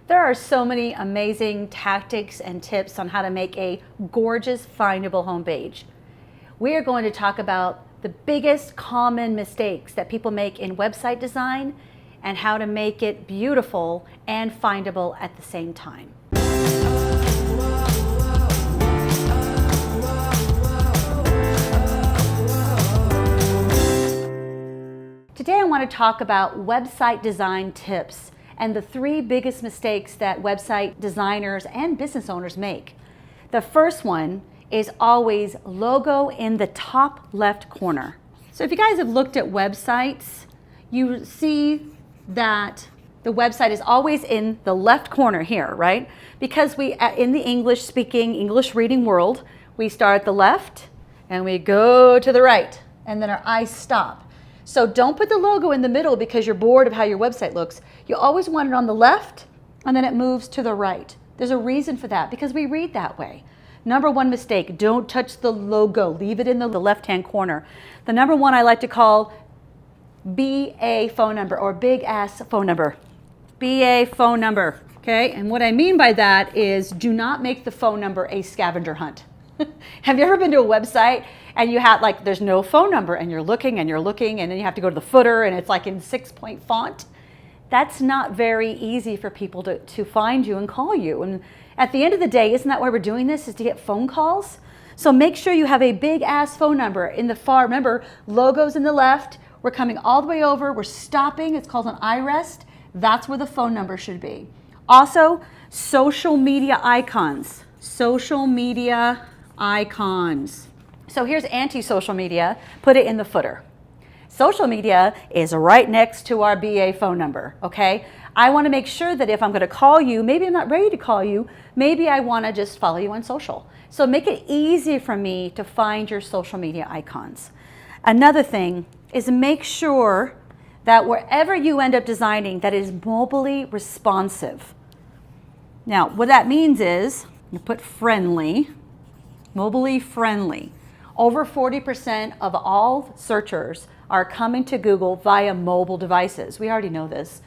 There are so many amazing tactics and tips on how to make a gorgeous, findable homepage. We are going to talk about the biggest common mistakes that people make in website design and how to make it beautiful and findable at the same time. Today I want to talk about website design tips and the 3 biggest mistakes that website designers and business owners make. The first one is always logo in the top left corner. So if you guys have looked at websites, you see that the website is always in the left corner here, right? Because we, in the English-speaking, English-reading world, we start at the left and we go to the right, and then our eyes stop. So don't put the logo in the middle because you're bored of how your website looks. You always want it on the left and then it moves to the right. There's a reason for that because we read that way. Number 1 mistake, don't touch the logo. Leave it in the left-hand corner. The number 1 I like to call BA phone number or big ass phone number. BA phone number, okay? And what I mean by that is do not make the phone number a scavenger hunt. Have you ever been to a website and you have there's no phone number and you're looking and then you have to go to the footer and it's like in 6-point font? That's not very easy for people to find you and call you. And at the end of the day, isn't that why we're doing this, is to get phone calls? So make sure you have a big ass phone number in the far, remember, logos in the left, we're coming all the way over, we're stopping, it's called an eye rest. That's where the phone number should be. Also, social media icons. Social media icons. So here's anti-social media, put it in the footer. Social media is right next to our BA phone number, okay? I want to make sure that if I'm going to call you, maybe I'm not ready to call you, maybe I want to just follow you on social. So make it easy for me to find your social media icons. Another thing is make sure that wherever you end up designing that is mobilely responsive. Now, what that means is, you put friendly, mobilely friendly. Over 40% of all searchers are coming to Google via mobile devices. We already know this.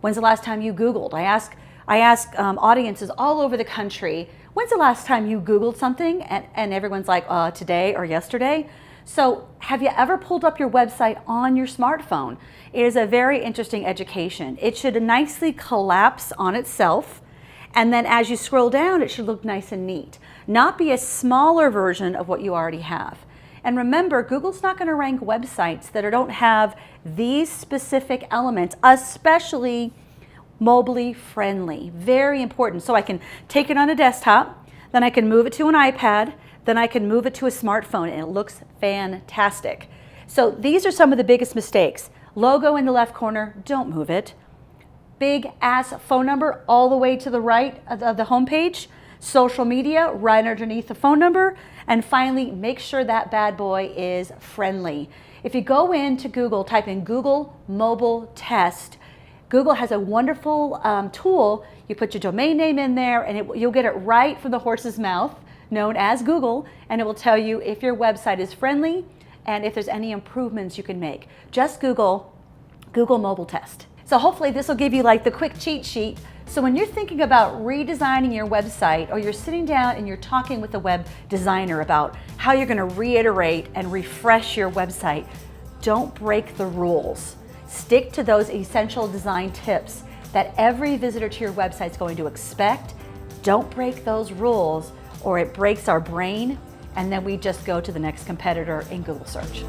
When's the last time you Googled? I ask audiences all over the country, when's the last time you Googled something? And everyone's like, today or yesterday. So have you ever pulled up your website on your smartphone? It is a very interesting education. It should nicely collapse on itself. And then as you scroll down, it should look nice and neat. Not be a smaller version of what you already have. And remember, Google's not going to rank websites that don't have these specific elements, especially mobilely friendly. Very important. So I can take it on a desktop, then I can move it to an iPad, then I can move it to a smartphone, and it looks fantastic. So these are some of the biggest mistakes. Logo in the left corner, don't move it. Big ass phone number all the way to the right of the homepage. Social media right underneath the phone number. And finally, make sure that bad boy is friendly. If you go into Google, type in Google Mobile Test. Google has a wonderful tool. You put your domain name in there and you'll get it right from the horse's mouth, known as Google, and it will tell you if your website is friendly and if there's any improvements you can make. Just Google Mobile Test. So hopefully this will give you the quick cheat sheet. So when you're thinking about redesigning your website or you're sitting down and you're talking with a web designer about how you're going to reiterate and refresh your website, don't break the rules. Stick to those essential design tips that every visitor to your website is going to expect. Don't break those rules or it breaks our brain and then we just go to the next competitor in Google search.